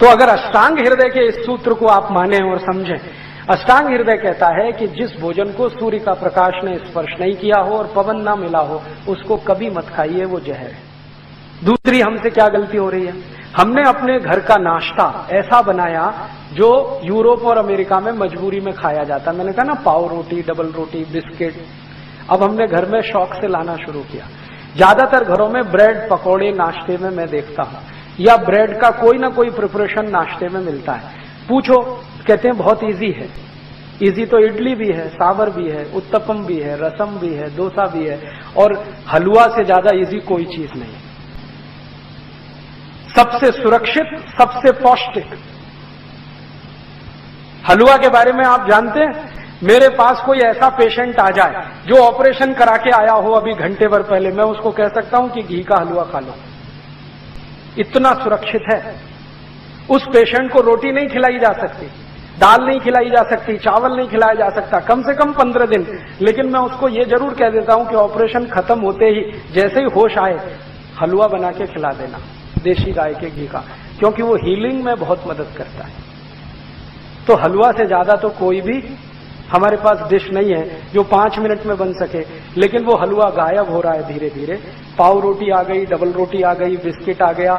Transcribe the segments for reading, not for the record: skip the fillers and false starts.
तो अगर अष्टांग हृदय के इस सूत्र को आप माने और समझें, अष्टांग हृदय कहता है कि जिस भोजन को सूर्य का प्रकाश ने स्पर्श नहीं किया हो और पवन ना मिला हो, उसको कभी मत खाइए, वो जहर है। दूसरी हमसे क्या गलती हो रही है, हमने अपने घर का नाश्ता ऐसा बनाया जो यूरोप और अमेरिका में मजबूरी में खाया जाता। मैंने कहा ना, पाव रोटी, डबल रोटी, बिस्किट, अब हमने घर में शौक से लाना शुरू किया। ज्यादातर घरों में ब्रेड पकौड़े नाश्ते में मैं देखता हूं, या ब्रेड का कोई ना कोई प्रिपरेशन नाश्ते में मिलता है। पूछो, कहते हैं बहुत इजी है। इजी तो इडली भी है, सांभर भी है, उत्तपम भी है, रसम भी है, डोसा भी है, और हलवा से ज्यादा इजी कोई चीज नहीं। सबसे सुरक्षित, सबसे पौष्टिक हलवा के बारे में आप जानते हैं? मेरे पास कोई ऐसा पेशेंट आ जाए जो ऑपरेशन करा के आया हो अभी घंटे भर पहले, मैं उसको कह सकता हूं कि घी का हलवा खा लो, इतना सुरक्षित है। उस पेशेंट को रोटी नहीं खिलाई जा सकती, दाल नहीं खिलाई जा सकती, चावल नहीं खिलाया जा सकता, कम से कम 15 दिन। लेकिन मैं उसको ये जरूर कह देता हूं कि ऑपरेशन खत्म होते ही, जैसे ही होश आए, हलवा बना के खिला देना, देशी गाय के घी का, क्योंकि वो हीलिंग में बहुत मदद करता है। तो हलवा से ज्यादा तो कोई भी हमारे पास डिश नहीं है जो 5 मिनट में बन सके, लेकिन वो हलवा गायब हो रहा है धीरे धीरे। पाव रोटी आ गई, डबल रोटी आ गई, बिस्किट आ गया,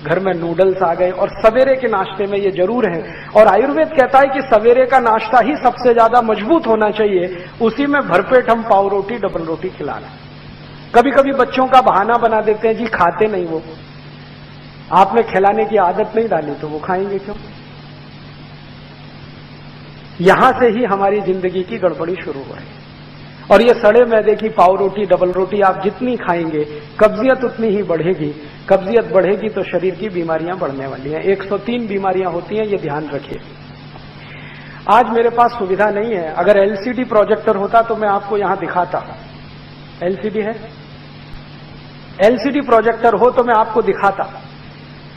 घर में नूडल्स आ गए, और सवेरे के नाश्ते में ये जरूर है। और आयुर्वेद कहता है कि सवेरे का नाश्ता ही सबसे ज्यादा मजबूत होना चाहिए, उसी में भरपेट हम पाव रोटी, डबल रोटी खिला रहे हैं। कभी कभी बच्चों का बहाना बना देते हैं, जी खाते नहीं वो, आपने खिलाने की आदत नहीं डाली तो वो खाएंगे क्यों? यहां से ही हमारी जिंदगी की गड़बड़ी शुरू हो रही है। और ये सड़े मैदे की पाव रोटी, डबल रोटी आप जितनी खाएंगे, कब्जियत उतनी ही बढ़ेगी। कब्जियत बढ़ेगी तो शरीर की बीमारियां बढ़ने वाली हैं। 103 बीमारियां होती हैं, ये ध्यान रखिए। आज मेरे पास सुविधा नहीं है, अगर एलसीडी प्रोजेक्टर होता तो मैं आपको यहां दिखाता। एलसीडी है? एलसीडी प्रोजेक्टर हो तो मैं आपको दिखाता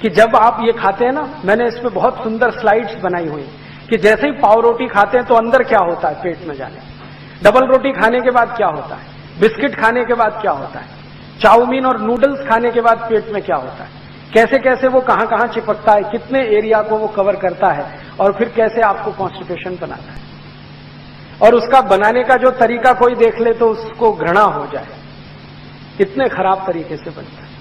कि जब आप ये खाते हैं ना, मैंने इस पे बहुत सुंदर स्लाइड्स बनाई हुई कि जैसे ही पाव रोटी खाते हैं तो अंदर क्या होता है पेट में जाने, डबल रोटी खाने के बाद क्या होता है, बिस्किट खाने के बाद क्या होता है, चाउमीन और नूडल्स खाने के बाद पेट में क्या होता है, कैसे कैसे वो कहां कहां चिपकता है, कितने एरिया को वो कवर करता है, और फिर कैसे आपको कॉन्स्टिपेशन बनाता है। और उसका बनाने का जो तरीका कोई देख ले तो उसको घृणा हो जाए, इतने खराब तरीके से बनता है।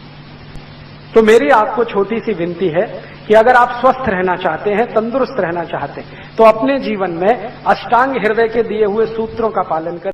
तो मेरी आपको छोटी सी विनती है कि अगर आप स्वस्थ रहना चाहते हैं, तंदुरुस्त रहना चाहते हैं, तो अपने जीवन में अष्टांग हृदय के दिए हुए सूत्रों का पालन करें।